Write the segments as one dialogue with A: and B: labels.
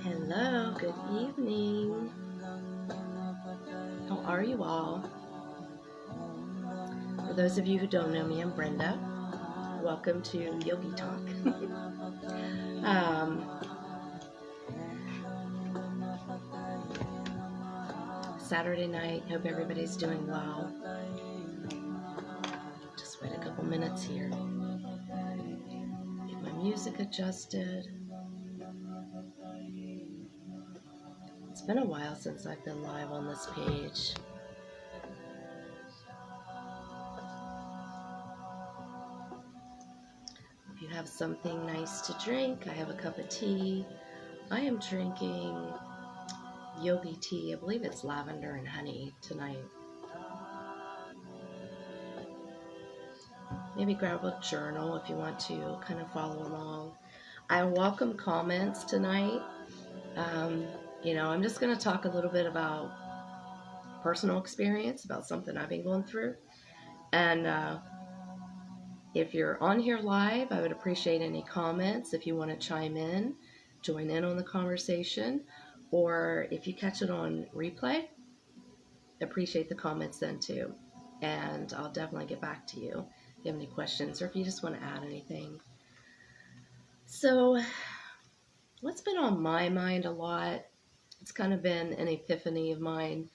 A: Hello, good evening. How are you all? For those of you who don't know me, I'm Brenda. Welcome to Yogi Talk. Saturday night, hope everybody's doing well. Just wait a couple minutes here. Get my music adjusted. It's been a while since I've been live on this page. If you have something nice to drink, I have a cup of tea. I am drinking Yogi tea. I believe it's lavender and honey tonight. Maybe grab a journal if you want to kind of follow along. I welcome comments tonight. I'm just going to talk a little bit about personal experience, about something I've been going through. And if you're on here live, I would appreciate any comments. If you want to chime in, join in on the conversation. Or if you catch it on replay, appreciate the comments then too. And I'll definitely get back to you if you have any questions or if you just want to add anything. So what's been on my mind a lot, it's kind of been an epiphany of mine.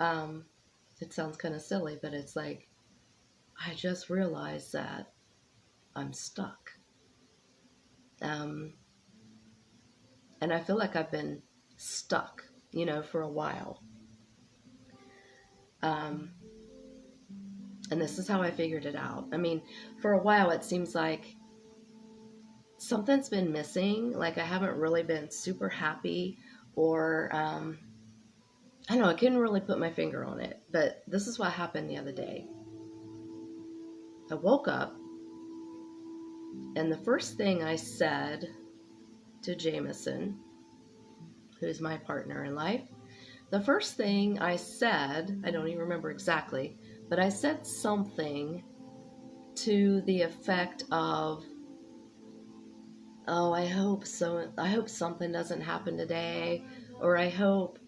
A: It sounds kind of silly, but it's like, I just realized that I'm stuck. And I feel like I've been stuck, for a while. And this is how I figured it out. I mean, for a while, it seems like something's been missing. Like I haven't really been super happy or, I don't know, I couldn't really put my finger on it, but this is what happened the other day. I woke up and the first thing I said to Jameson, who's my partner in life, the first thing I said, I don't even remember exactly, but I said something to the effect of, I hope something doesn't happen today, or I hope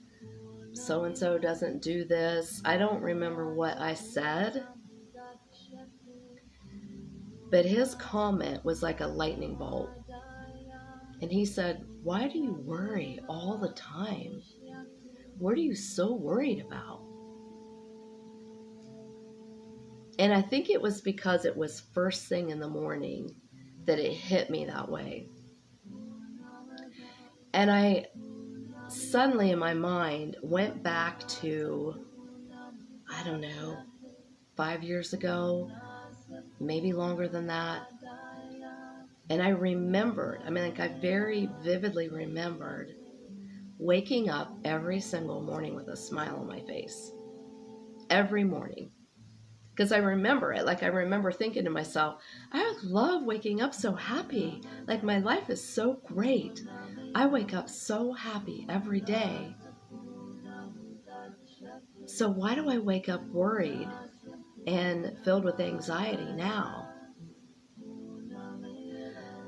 A: so-and-so doesn't do this. I don't remember what I said, but his comment was like a lightning bolt. And he said, "Why do you worry all the time? What are you so worried about?" And I think it was because it was first thing in the morning that it hit me that way. And I suddenly in my mind went back to, I don't know, 5 years ago, maybe longer than that. And I remembered, I very vividly remembered waking up every single morning with a smile on my face. Every morning. Because I remember it. Like I remember thinking to myself, I love waking up so happy. Like my life is so great. I wake up so happy every day. So why do I wake up worried and filled with anxiety now?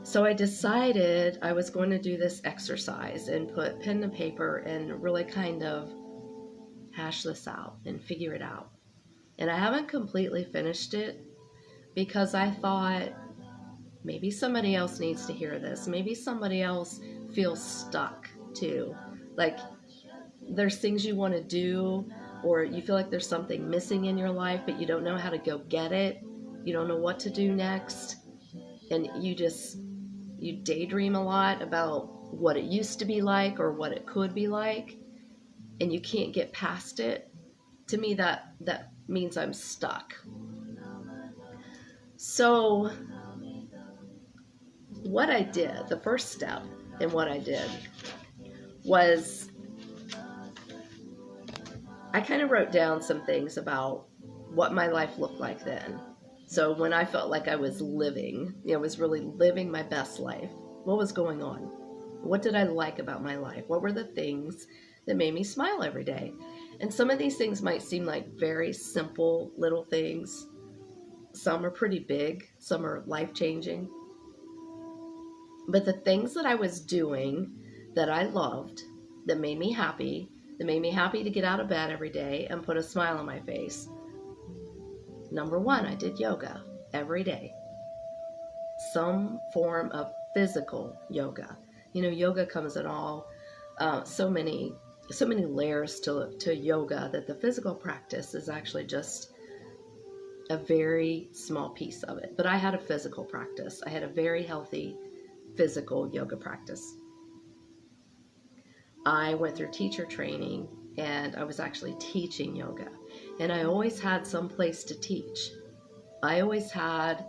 A: So I decided I was going to do this exercise and put pen to paper and really kind of hash this out and figure it out. And I haven't completely finished it because I thought maybe somebody else needs to hear this. Maybe somebody else feels stuck too. Like there's things you want to do or you feel like there's something missing in your life, but you don't know how to go get it. You don't know what to do next. And you daydream a lot about what it used to be like or what it could be like. And you can't get past it. To me, that means I'm stuck. So what I did, the first step in what I did was I kind of wrote down some things about what my life looked like then. So when I felt like I was living, was really living my best life, what was going on? What did I like about my life? What were the things that made me smile every day? And some of these things might seem like very simple little things. Some are pretty big. Some are life-changing. But the things that I was doing that I loved, that made me happy, to get out of bed every day and put a smile on my face. Number one, I did yoga every day. Some form of physical yoga. Yoga comes in all so many layers to yoga, that the physical practice is actually just a very small piece of it. But I had a physical practice. I had a very healthy physical yoga practice. I went through teacher training, and I was actually teaching yoga. And I always had some place to teach. I always had,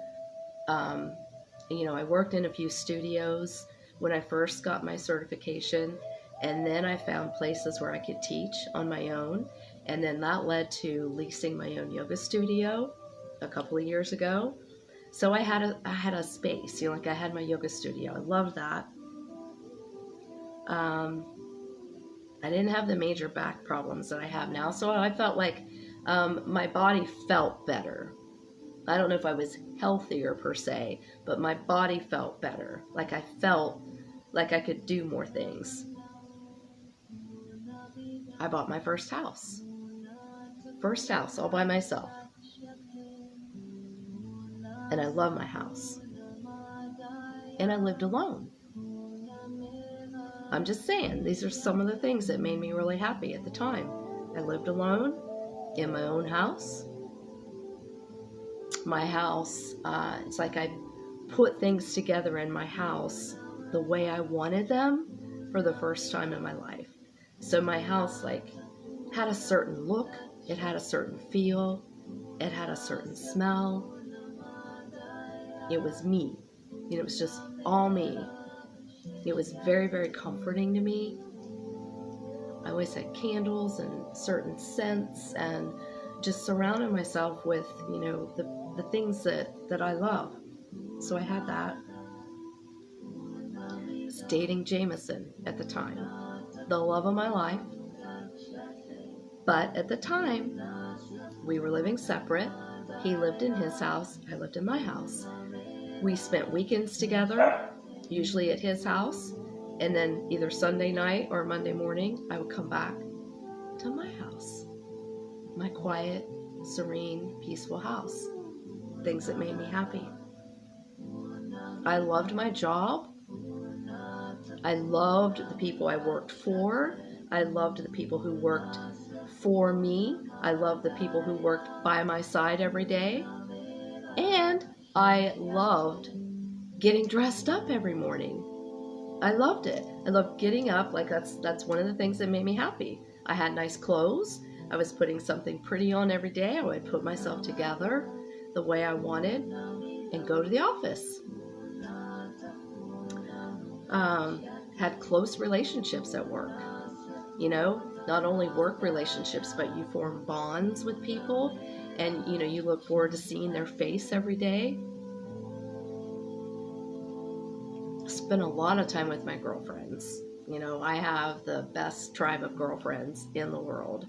A: I worked in a few studios when I first got my certification, and then I found places where I could teach on my own. And then that led to leasing my own yoga studio a couple of years ago. So I had a space, like I had my yoga studio. I loved that. I didn't have the major back problems that I have now, so I felt like my body felt better. I don't know if I was healthier per se, but my body felt better. Like I felt like I could do more things. I bought my first house. First house all by myself. And I love my house. And I lived alone. I'm just saying, these are some of the things that made me really happy at the time. I lived alone in my own house. My house, it's like I put things together in my house the way I wanted them for the first time in my life. So my house had a certain look, it had a certain feel, it had a certain smell. It was me. It was just all me. It was very, very comforting to me. I always had candles and certain scents, and just surrounded myself with, the things that I love. So I had that. I was dating Jameson at the time, the love of my life. But at the time, we were living separate. He lived in his house, I lived in my house. We spent weekends together, usually at his house, and then either Sunday night or Monday morning, I would come back to my house. My quiet, serene, peaceful house. Things that made me happy. I loved my job. I loved the people I worked for. I loved the people who worked for me. I loved the people who worked by my side every day. And I loved getting dressed up every morning. I loved it. I loved getting up. That's one of the things that made me happy. I had nice clothes. I was putting something pretty on every day. I would put myself together the way I wanted and go to the office. Had close relationships at work. Not only work relationships, but you form bonds with people, and you look forward to seeing their face every day. Spent a lot of time with my girlfriends. I have the best tribe of girlfriends in the world.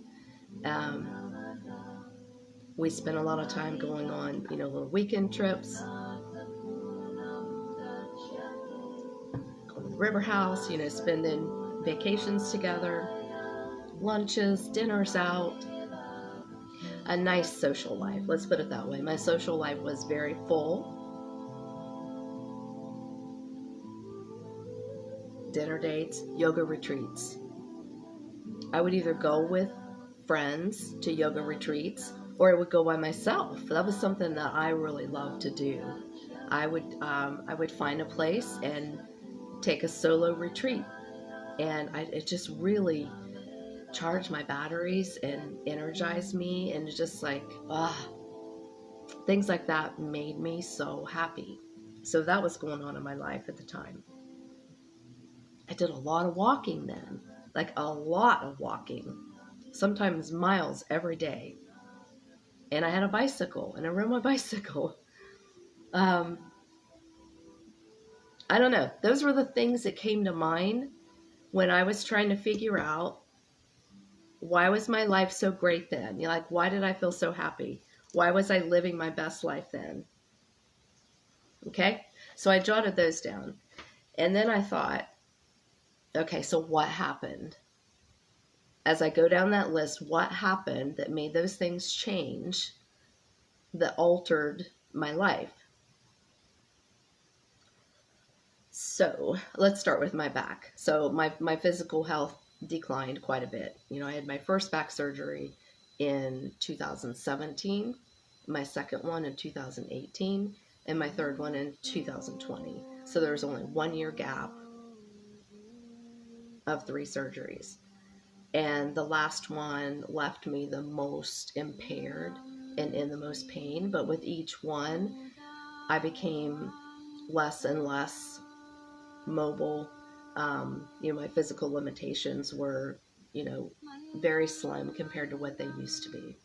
A: We spent a lot of time going on, little weekend trips, going to the river house, spending vacations together, lunches, dinners out. A nice social life, let's put it that way. My social life was very full. Dinner dates, yoga retreats. I would either go with friends to yoga retreats, or I would go by myself. That was something that I really loved to do. I would find a place and take a solo retreat, and it just really charged my batteries and energized me, and just things like that made me so happy. So that was going on in my life at the time. I did a lot of walking then, a lot of walking, sometimes miles every day. And I had a bicycle, and I rode my bicycle. I don't know. Those were the things that came to mind when I was trying to figure out, why was my life so great then? Why did I feel so happy? Why was I living my best life then? Okay? So I jotted those down. And then I thought, Okay, so what happened? As I go down that list, what happened that made those things change, that altered my life? So let's start with my back. So my physical health declined quite a bit. I had my first back surgery in 2017, my second one in 2018, and my third one in 2020. So there was only 1 year gap of 3 surgeries. And the last one left me the most impaired and in the most pain. But with each one, I became less and less mobile. My physical limitations were, very slim compared to what they used to be.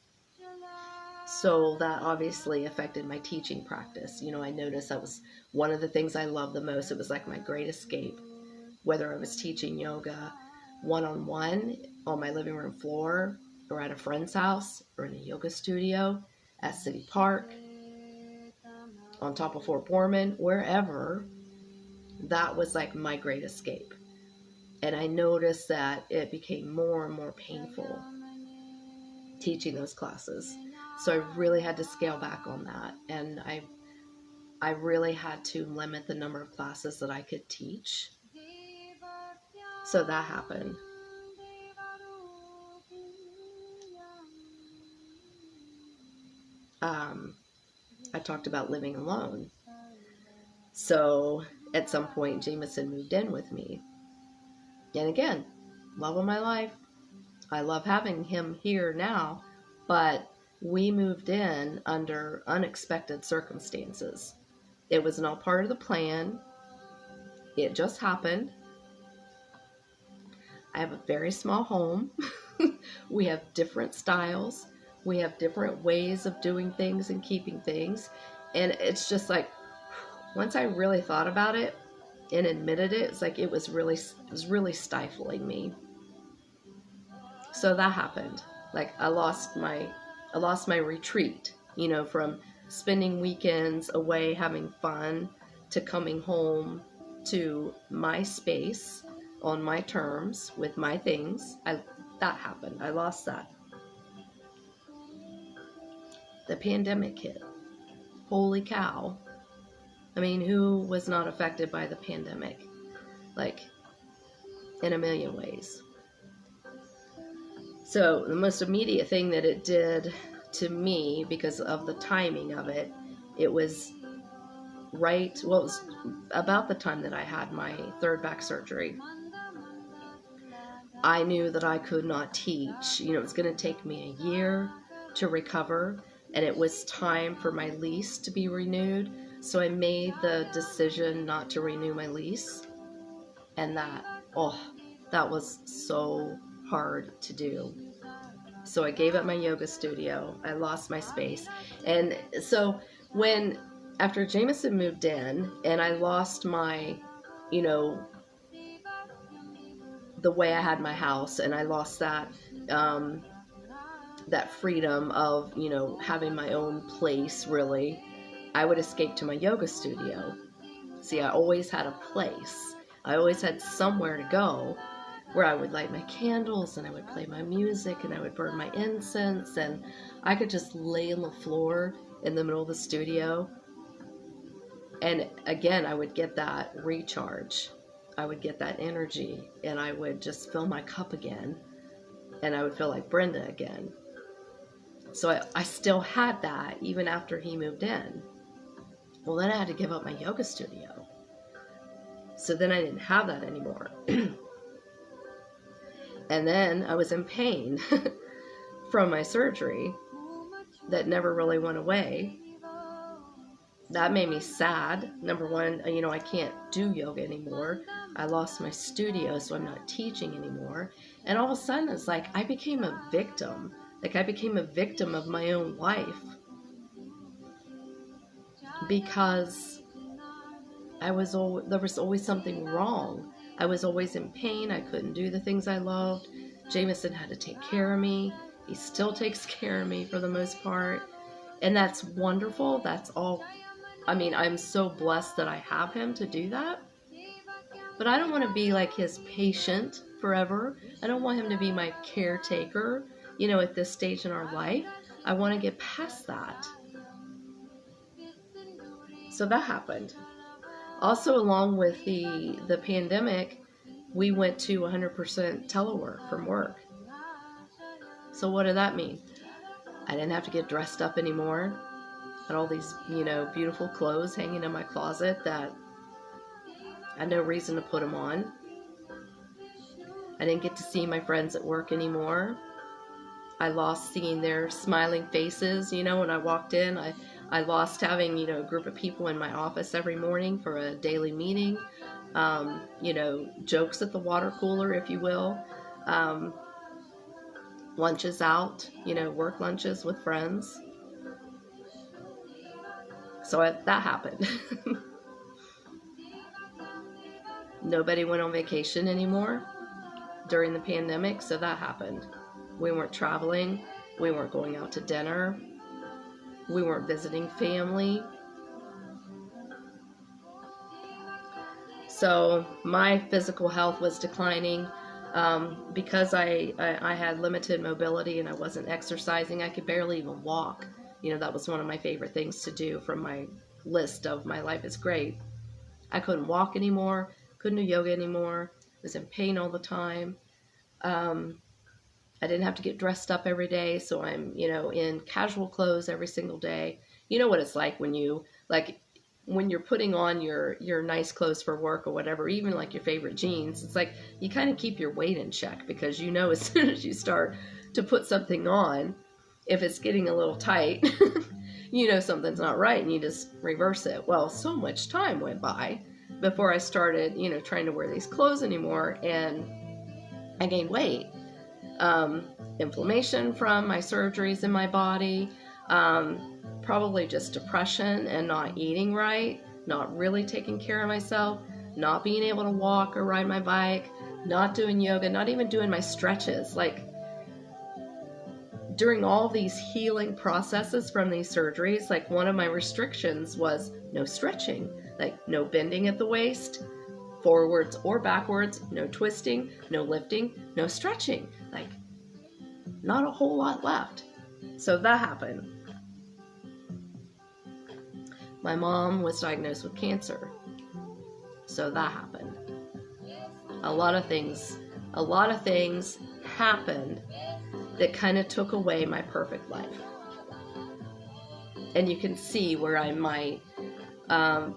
A: So that obviously affected my teaching practice. I noticed that was one of the things I loved the most. It was like my great escape, whether I was teaching yoga one-on-one on my living room floor, or at a friend's house, or in a yoga studio, at City Park, on top of Fort Borman, wherever. That was like my great escape. And I noticed that it became more and more painful teaching those classes. So I really had to scale back on that. And I really had to limit the number of classes that I could teach. So that happened. I talked about living alone. So at some point, Jameson moved in with me. And again, love of my life. I love having him here now, but we moved in under unexpected circumstances. It was not part of the plan. It just happened. I have a very small home. We have different styles. We have different ways of doing things and keeping things. And it's just like, once I really thought about it and admitted it, it's like it was really stifling me. So that happened. Like I lost my retreat, from spending weekends away having fun to coming home to my space on my terms with my things. That happened. I lost that. The pandemic hit. Holy cow. I mean, who was not affected by the pandemic? Like, in a million ways. So the most immediate thing that it did to me, because of the timing of it, it was it was about the time that I had my third back surgery. I knew that I could not teach. It was going to take me a year to recover, and it was time for my lease to be renewed. So I made the decision not to renew my lease, and that was so hard to do. So I gave up my yoga studio. I lost my space. And so after Jameson moved in and I lost my, the way I had my house, and I lost that, that freedom of, having my own place, really, I would escape to my yoga studio. See, I always had a place. I always had somewhere to go where I would light my candles and I would play my music and I would burn my incense, and I could just lay on the floor in the middle of the studio. And again, I would get that recharge. I would get that energy, and I would just fill my cup again, and I would feel like Brenda again. So I still had that even after he moved in. Well, then I had to give up my yoga studio. So then I didn't have that anymore. And then I was in pain from my surgery that never really went away. That made me sad. Number one, I can't do yoga anymore. I lost my studio, so I'm not teaching anymore. And all of a sudden, it's like I became a victim. Like I became a victim of my own life. Because there was always something wrong. I was always in pain. I couldn't do the things I loved. Jameson had to take care of me. He still takes care of me for the most part. And that's wonderful. That's all. I mean, I'm so blessed that I have him to do that. But I don't want to be like his patient forever. I don't want him to be my caretaker, at this stage in our life. I want to get past that. So that happened. Also, along with the pandemic, we went to 100% telework from work. So what did that mean? I didn't have to get dressed up anymore. I had all these, beautiful clothes hanging in my closet that I had no reason to put them on. I didn't get to see my friends at work anymore. I lost seeing their smiling faces, when I walked in. I lost having, a group of people in my office every morning for a daily meeting. Jokes at the water cooler, if you will. Lunches out, work lunches with friends. So that happened. Nobody went on vacation anymore during the pandemic, so that happened. We weren't traveling. We weren't going out to dinner. We weren't visiting family. So my physical health was declining because I had limited mobility and I wasn't exercising. I could barely even walk. That was one of my favorite things to do from my list of my life is great. I couldn't walk anymore, couldn't do yoga anymore, was in pain all the time. I didn't have to get dressed up every day, so I'm, in casual clothes every single day. You know what it's like when you're putting on your nice clothes for work or whatever, even like your favorite jeans, it's like you kind of keep your weight in check because as soon as you start to put something on, if it's getting a little tight, something's not right and you just reverse it. Well, so much time went by before I started, trying to wear these clothes anymore, and I gained weight. Inflammation from my surgeries in my body, probably just depression and not eating right, not really taking care of myself, not being able to walk or ride my bike, not doing yoga, not even doing my stretches. Like during all these healing processes from these surgeries, like one of my restrictions was no stretching, like no bending at the waist, forwards or backwards, no twisting, no lifting, no stretching. Like not a whole lot left. So that happened. My mom was diagnosed with cancer. So that happened. A lot of things happened that kind of took away my perfect life. And you can see where I might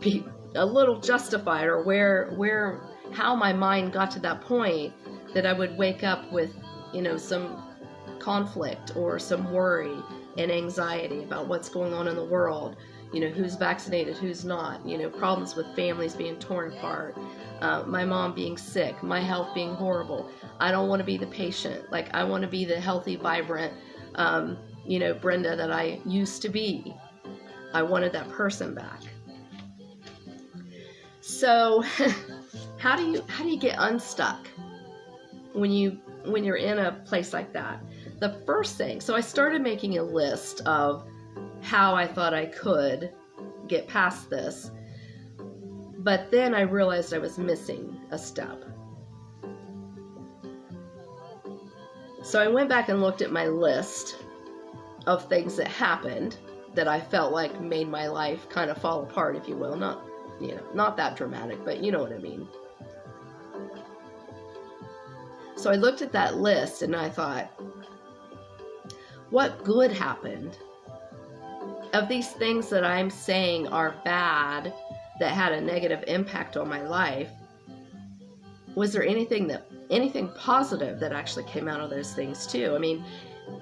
A: be a little justified, or how my mind got to that point that I would wake up with, some conflict or some worry and anxiety about what's going on in the world, who's vaccinated, who's not, problems with families being torn apart, my mom being sick, my health being horrible. I don't want to be the patient. Like I want to be the healthy, vibrant, Brenda that I used to be. I wanted that person back. So how do you get unstuck when you're in a place like that? The first thing, so I started making a list of how I thought I could get past this, but then I realized I was missing a step. So I went back and looked at my list of things that happened that I felt like made my life kind of fall apart, if you will. Not that dramatic, but you know what I mean. So I looked at that list and I thought, what good happened? Of these things that I'm saying are bad, that had a negative impact on my life, was there anything positive that actually came out of those things too? I mean,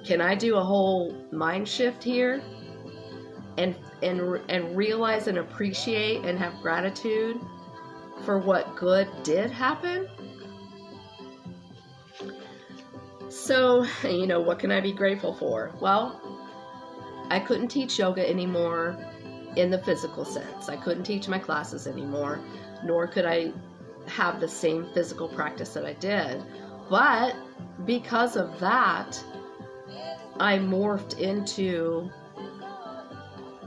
A: can I do a whole mind shift here and realize and appreciate and have gratitude for what good did happen? So, what can I be grateful for? Well, I couldn't teach yoga anymore in the physical sense. I couldn't teach my classes anymore, nor could I have the same physical practice that I did. But because of that, I morphed into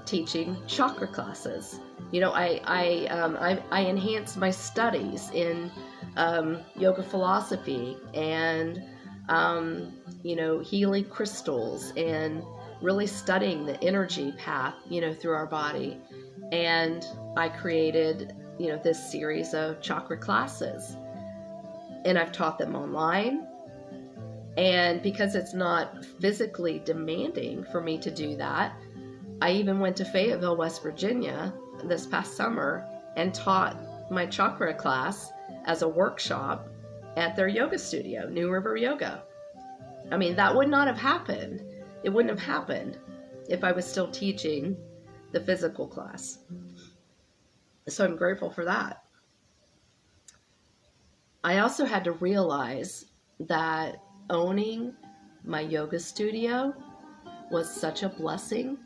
A: teaching chakra classes. You know, I enhanced my studies in yoga philosophy and you know, healing crystals and really studying the energy path, you know, through our body. And I created, you know, this series of chakra classes, and I've taught them online. And because it's not physically demanding for me to do that, I even went to Fayetteville, West Virginia this past summer and taught my chakra class as a workshop at their yoga studio, New River Yoga. I mean, that would not have happened. It wouldn't have happened if I was still teaching the physical class. So I'm grateful for that. I also had to realize that owning my yoga studio was such a blessing.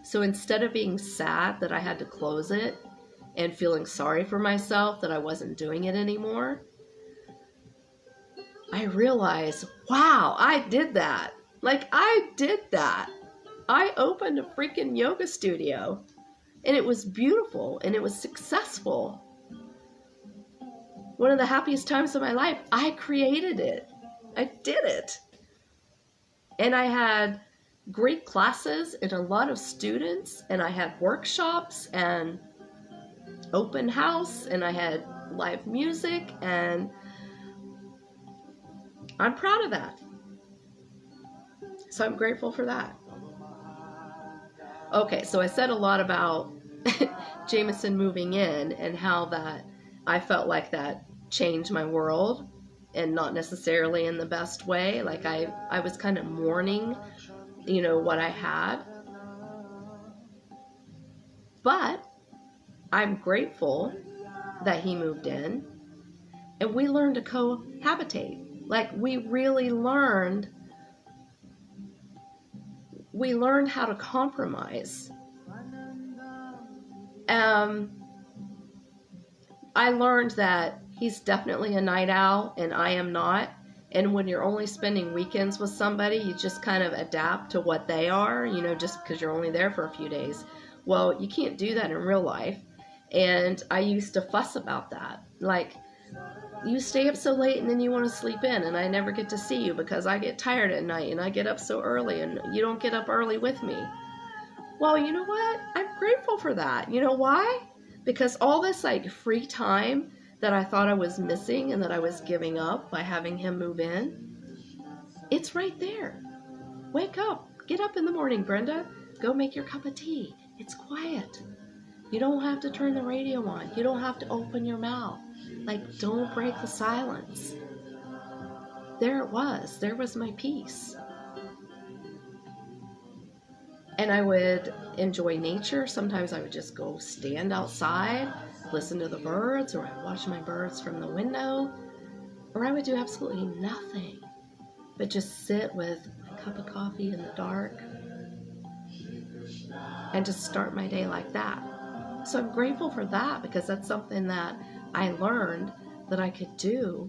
A: So instead of being sad that I had to close it and feeling sorry for myself that I wasn't doing it anymore, I realized, wow, I did that. Like, I did that. I opened a freaking yoga studio, and it was beautiful and it was successful. One of the happiest times of my life. I created it. I did it. And I had great classes and a lot of students, and I had workshops and open house, and I had live music, and I'm proud of that. So I'm grateful for that. Okay, so I said a lot about Jameson moving in and how that I felt like that changed my world, and not necessarily in the best way. Like I was kind of mourning, you know, what I had. But I'm grateful that he moved in and we learned to cohabitate. Like we really learned how to compromise. I learned that he's definitely a night owl and I am not. And when you're only spending weekends with somebody, you just kind of adapt to what they are, you know, just because you're only there for a few days. Well, you can't do that in real life. And I used to fuss about that. Like, you stay up so late and then you want to sleep in, and I never get to see you because I get tired at night and I get up so early and you don't get up early with me. Well, you know what? I'm grateful for that. You know why? Because all this like free time that I thought I was missing and that I was giving up by having him move in, it's right there. Wake up. Get up in the morning, Brenda. Go make your cup of tea. It's quiet. You don't have to turn the radio on. You don't have to open your mouth. Like, don't break the silence. There it was. There was my peace. And I would enjoy nature. Sometimes I would just go stand outside, listen to the birds, or I'd watch my birds from the window, or I would do absolutely nothing but just sit with my cup of coffee in the dark and just start my day like that. So I'm grateful for that, because that's something that I learned that I could do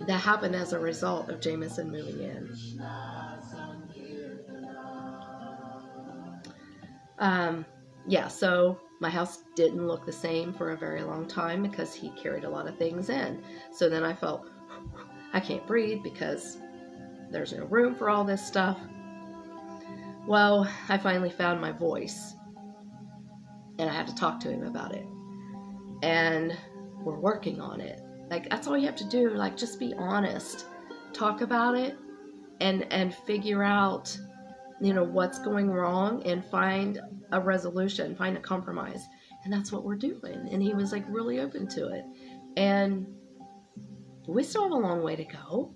A: that happened as a result of Jameson moving in. Yeah, so my house didn't look the same for a very long time because he carried a lot of things in. So then I felt, I can't breathe because there's no room for all this stuff. Well, I finally found my voice, and I had to talk to him about it. And we're working on it. Like, that's all you have to do. Like, just be honest. Talk about it and figure out, you know, what's going wrong and find a resolution, find a compromise. And that's what we're doing. And he was like really open to it. And we still have a long way to go.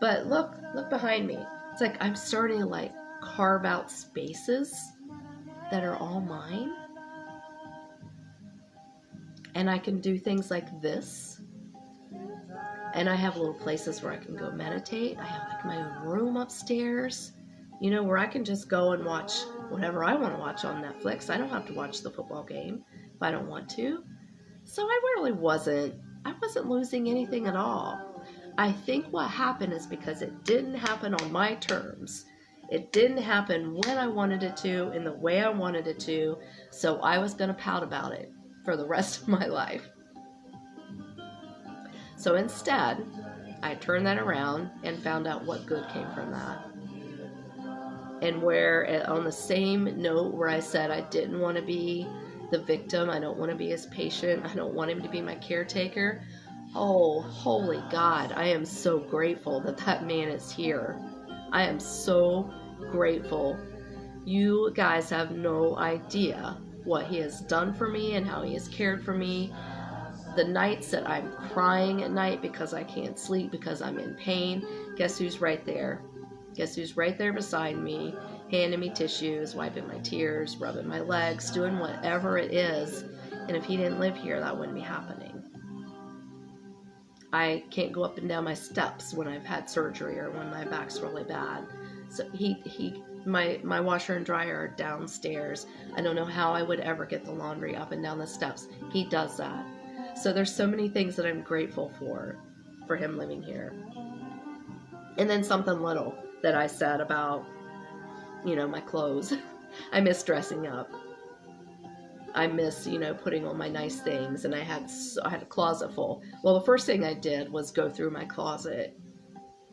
A: But look behind me. It's like I'm starting to like carve out spaces that are all mine. And I can do things like this. And I have little places where I can go meditate. I have like my own room upstairs, you know, where I can just go and watch whatever I want to watch on Netflix. I don't have to watch the football game if I don't want to. So I wasn't losing anything at all. I think what happened is because it didn't happen on my terms. It didn't happen when I wanted it to, in the way I wanted it to, so I was going to pout about it for the rest of my life. So instead, I turned that around and found out what good came from that. And where, on the same note where I said I didn't want to be the victim, I don't want to be his patient, I don't want him to be my caretaker. Oh, holy God, I am so grateful that that man is here. I am so grateful. You guys have no idea what he has done for me and how he has cared for me. The nights that I'm crying at night because I can't sleep, because I'm in pain, guess who's right there? Guess who's right there beside me, handing me tissues, wiping my tears, rubbing my legs, doing whatever it is. And if he didn't live here, that wouldn't be happening. I can't go up and down my steps when I've had surgery or when my back's really bad. So my washer and dryer are downstairs. I don't know how I would ever get the laundry up and down the steps. He does that. So there's so many things that I'm grateful for him living here. And then something little that I said about, my clothes. I miss dressing up. I miss, putting on my nice things, and I had a closet full. Well, the first thing I did was go through my closet,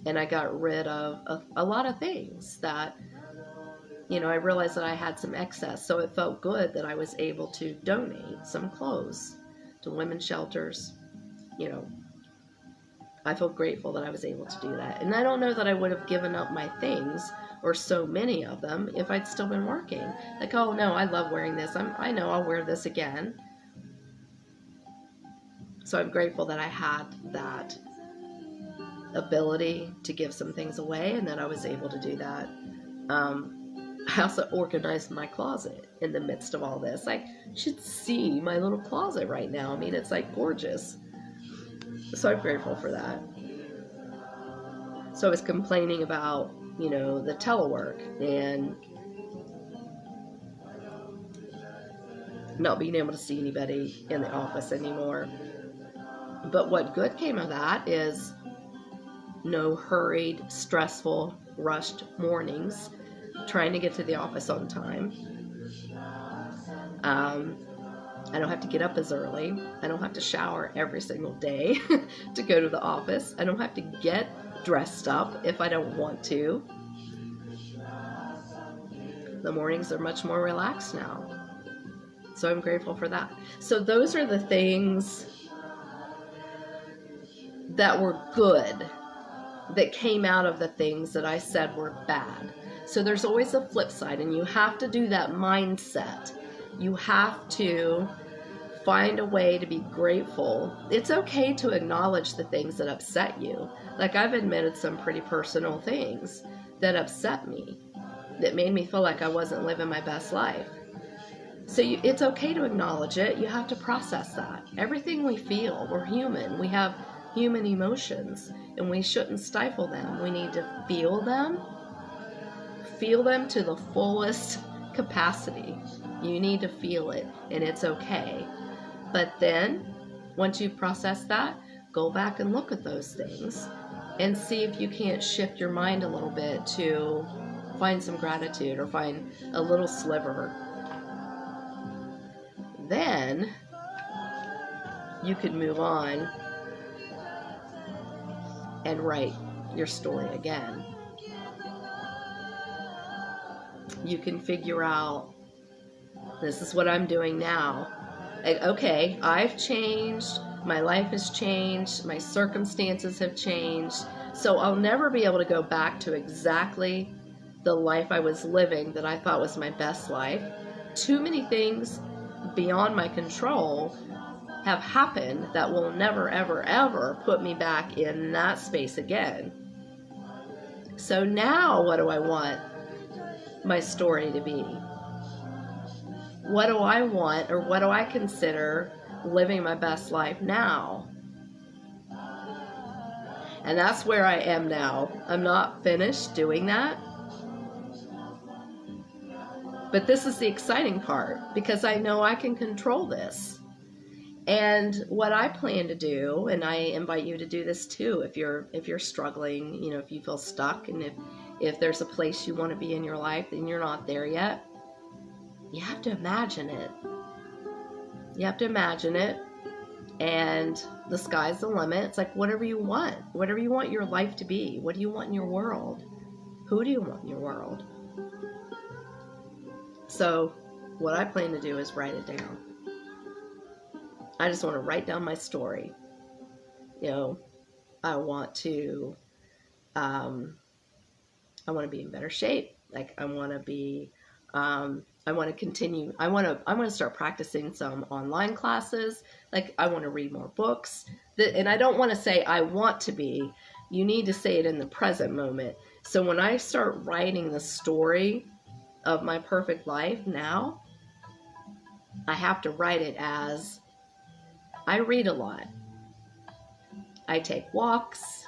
A: and I got rid of a lot of things that, I realized that I had some excess, so it felt good that I was able to donate some clothes to women's shelters. I feel grateful that I was able to do that. And I don't know that I would have given up my things, or so many of them, if I'd still been working. Like, oh no, I love wearing this. I know I'll wear this again. So I'm grateful that I had that ability to give some things away, and that I was able to do that. I also organized my closet in the midst of all this. I should see my little closet right now. I mean, it's like gorgeous. So I'm grateful for that. So I was complaining about, the telework and not being able to see anybody in the office anymore. But what good came of that is no hurried, stressful, rushed mornings trying to get to the office on time. I don't have to get up as early. I don't have to shower every single day to go to the office. I don't have to get dressed up if I don't want to. The mornings are much more relaxed now. So I'm grateful for that. So those are the things that were good that came out of the things that I said were bad. So there's always a flip side, and you have to do that mindset. You have to find a way to be grateful. It's okay to acknowledge the things that upset you. Like, I've admitted some pretty personal things that upset me, that made me feel like I wasn't living my best life. So it's okay to acknowledge it. You have to process that. Everything we feel, we're human. We have human emotions, and we shouldn't stifle them. We need to feel them to the fullest capacity. You need to feel it, and it's okay. But then, once you process that, go back and look at those things and see if you can't shift your mind a little bit to find some gratitude or find a little sliver. Then you can move on and write your story again. You can figure out, this is what I'm doing now. Okay, I've changed, my life has changed, my circumstances have changed, so I'll never be able to go back to exactly the life I was living that I thought was my best life. Too many things beyond my control have happened that will never, ever, ever put me back in that space again. So now what do I want my story to be? What do I want, or what do I consider living my best life now? And that's where I am now. I'm not finished doing that. But this is the exciting part, because I know I can control this. And what I plan to do, and I invite you to do this too, if you're struggling, if you feel stuck, and If there's a place you want to be in your life and you're not there yet, you have to imagine it. You have to imagine it, and the sky's the limit. It's like whatever you want your life to be. What do you want in your world? Who do you want in your world? So what I plan to do is write it down. I just want to write down my story. You know, I want to be in better shape. Like I want to continue. I want to start practicing some online classes. Like I want to read more books. And I don't want to say I want to be. You need to say it in the present moment. So when I start writing the story of my perfect life now, I have to write it as I read a lot. I take walks.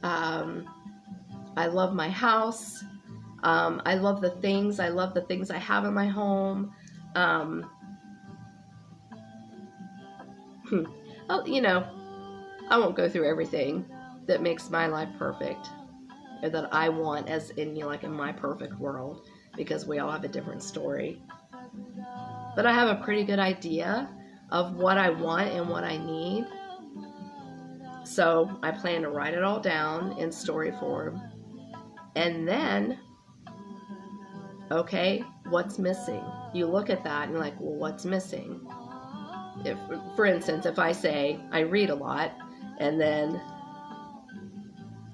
A: I love my house. I love the things I have in my home. Oh, you know, I won't go through everything that makes my life perfect, or that I want as in, you know, like in my perfect world, because we all have a different story. But I have a pretty good idea of what I want and what I need. So I plan to write it all down in story form. And then, okay, what's missing? You look at that and you're like, well, what's missing? If, for instance, if I say I read a lot, and then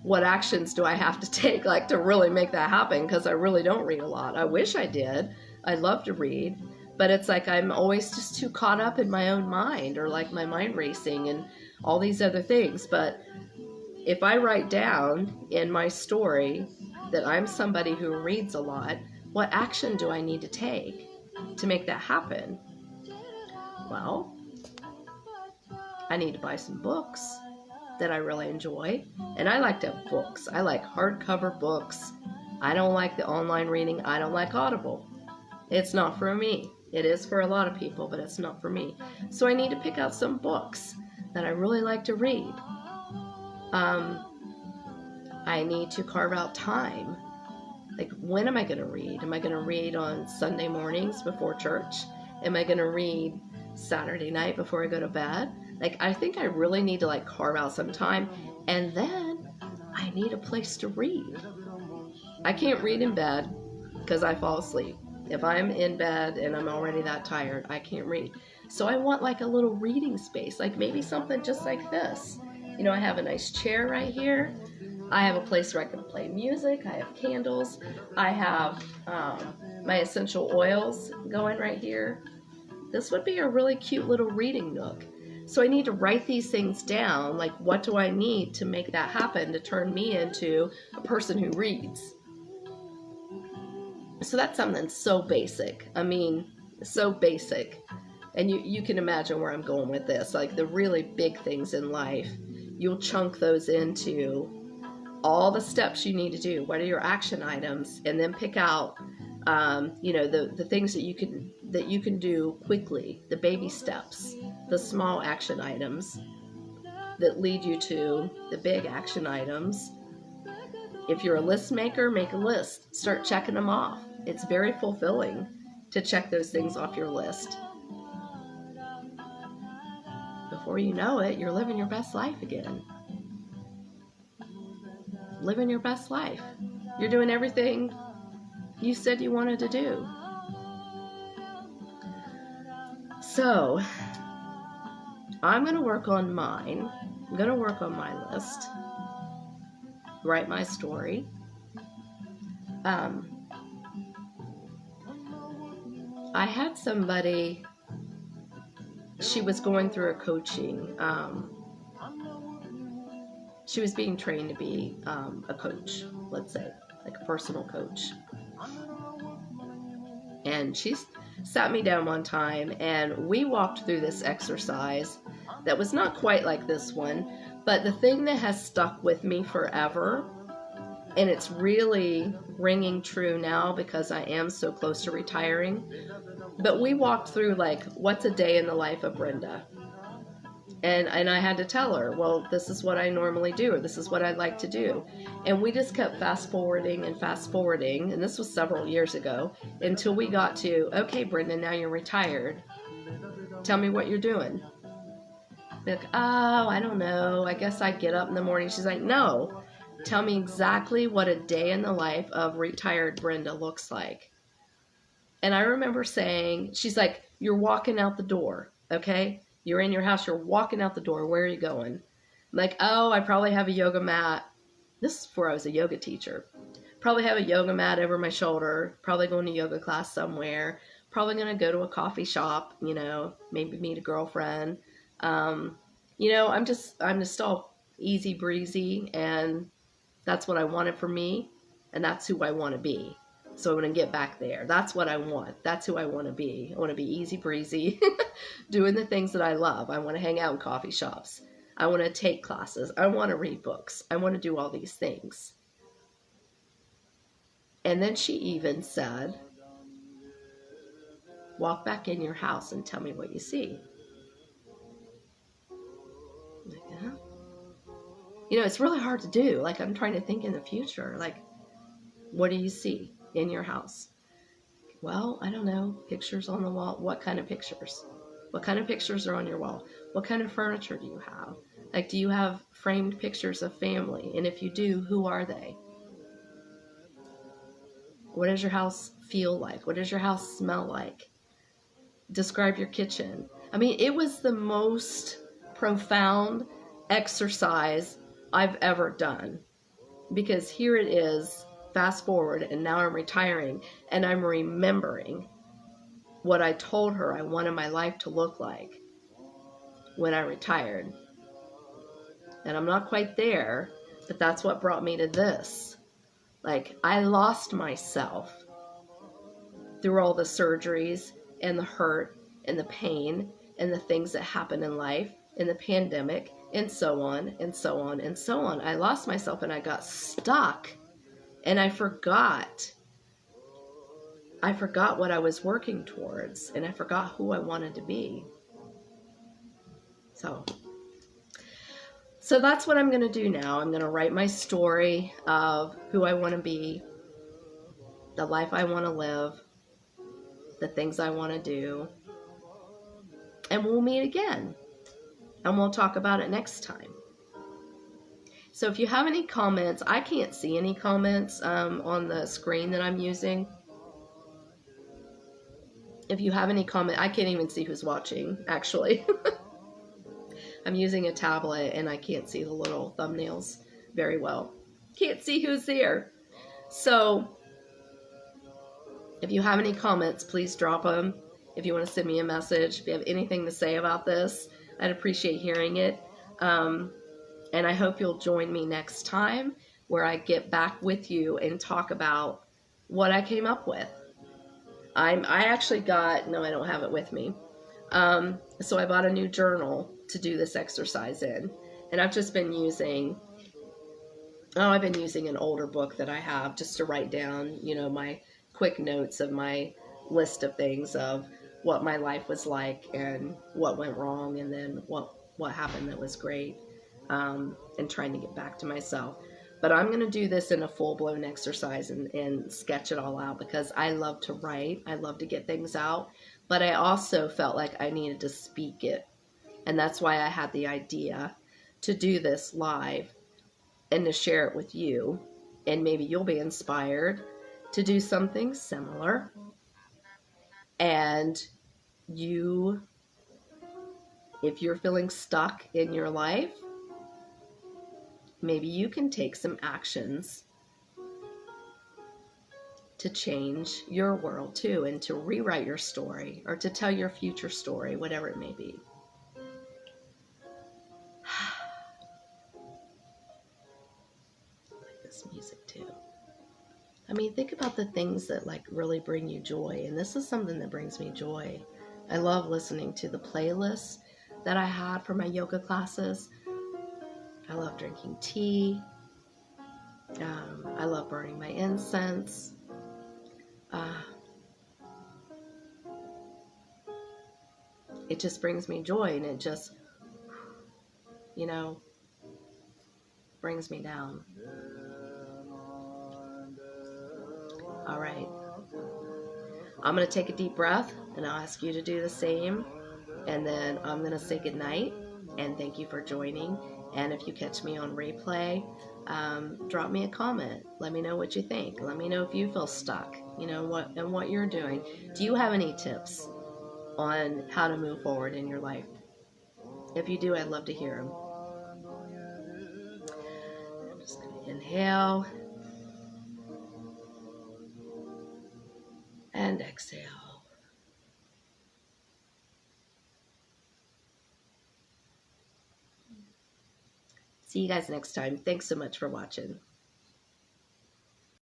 A: what actions do I have to take, like, to really make that happen? Because I really don't read a lot. I wish I did. I love to read, but it's like I'm always just too caught up in my own mind, or like my mind racing and all these other things. But if I write down in my story that I'm somebody who reads a lot, what action do I need to take to make that happen? Well, I need to buy some books that I really enjoy. And I like to have books. I like hardcover books. I don't like the online reading. I don't like Audible. It's not for me. It is for a lot of people, but it's not for me. So I need to pick out some books that I really like to read. I need to carve out time. Like, when am I going to read? Am I going to read on Sunday mornings before church? Am I going to read Saturday night before I go to bed? Like, I think I really need to, like, carve out some time. And then I need a place to read. I can't read in bed because I fall asleep. If I'm in bed and I'm already that tired, I can't read. So I want, like, a little reading space, like maybe something just like this. You know, I have a nice chair right here. I have a place where I can play music. I have candles. I have my essential oils going right here. This would be a really cute little reading nook. So I need to write these things down. Like, what do I need to make that happen, to turn me into a person who reads? So that's something so basic. I mean, so basic. And you can imagine where I'm going with this. Like, the really big things in life, you'll chunk those into all the steps you need to do. What are your action items? And then pick out, the things that you can do quickly, the baby steps, the small action items that lead you to the big action items. If you're a list maker, make a list. Start checking them off. It's very fulfilling to check those things off your list. Before you know it, you're living your best life again. Living your best life. You're doing everything you said you wanted to do. So, I'm going to work on mine. I'm going to work on my list. Write my story. I had somebody, she was going through a coaching. She was being trained to be a coach, let's say, like a personal coach. And she sat me down one time and we walked through this exercise that was not quite like this one, but the thing that has stuck with me forever, and it's really ringing true now because I am so close to retiring, but we walked through, like, what's a day in the life of Brenda? And I had to tell her, well, this is what I normally do, or this is what I like to do. And we just kept fast forwarding, and this was several years ago, until we got to, okay, Brenda, now you're retired. Tell me what you're doing. Like, oh, I don't know. I guess I get up in the morning. She's like, no, tell me exactly what a day in the life of retired Brenda looks like. And I remember saying, she's like, you're walking out the door, okay? You're in your house, you're walking out the door. Where are you going? I'm like, oh, I probably have a yoga mat. This is before I was a yoga teacher. Probably have a yoga mat over my shoulder, probably going to yoga class somewhere, probably going to go to a coffee shop, maybe meet a girlfriend. I'm just all easy breezy, and that's what I wanted for me, and that's who I want to be. So I'm going to get back there. That's what I want. That's who I want to be. I want to be easy breezy, doing the things that I love. I want to hang out in coffee shops. I want to take classes. I want to read books. I want to do all these things. And then she even said, walk back in your house and tell me what you see. I'm like, huh? It's really hard to do. Like, I'm trying to think in the future. Like, what do you see in your house? Well, I don't know. Pictures on the wall. What kind of pictures? What kind of pictures are on your wall? What kind of furniture do you have? Like, do you have framed pictures of family? And if you do, who are they? What does your house feel like? What does your house smell like? Describe your kitchen. I mean, it was the most profound exercise I've ever done, because here it is, fast forward, and now I'm retiring, and I'm remembering what I told her I wanted my life to look like when I retired. And I'm not quite there, but that's what brought me to this. Like, I lost myself through all the surgeries and the hurt and the pain and the things that happen in life and the pandemic and so on and so on and so on. I lost myself and I got stuck, and I forgot what I was working towards, and I forgot who I wanted to be. So that's what I'm going to do now. I'm going to write my story of who I want to be, the life I want to live, the things I want to do, and we'll meet again, and we'll talk about it next time. So if you have any comments, I can't see any comments on the screen that I'm using. If you have any comment, I can't even see who's watching, actually. I'm using a tablet and I can't see the little thumbnails very well. Can't see who's there. So if you have any comments, please drop them. If you want to send me a message, if you have anything to say about this, I'd appreciate hearing it. And I hope you'll join me next time, where I get back with you and talk about what I came up with. I actually got, no, I don't have it with me. So I bought a new journal to do this exercise in, and I've just been using, I've been using an older book that I have just to write down, my quick notes of my list of things of what my life was like and what went wrong, and then what happened that was great, and trying to get back to myself. But I'm going to do this in a full-blown exercise and sketch it all out, because I love to write. I love to get things out, but I also felt like I needed to speak it. And that's why I had the idea to do this live and to share it with you. And maybe you'll be inspired to do something similar. And if you're feeling stuck in your life, maybe you can take some actions to change your world too, and to rewrite your story, or to tell your future story, whatever it may be. Music too. I mean, think about the things that really bring you joy, and this is something that brings me joy. I love listening to the playlists that I had for my yoga classes. I love drinking tea. I love burning my incense. It just brings me joy, and it just you know, brings me down. All right. I'm going to take a deep breath, and I'll ask you to do the same. And then I'm going to say goodnight, and thank you for joining. And if you catch me on replay, drop me a comment. Let me know what you think. Let me know if you feel stuck, you know, what you're doing. Do you have any tips on how to move forward in your life? If you do, I'd love to hear them. I'm just going to inhale and exhale. See you guys next time. Thanks so much for watching.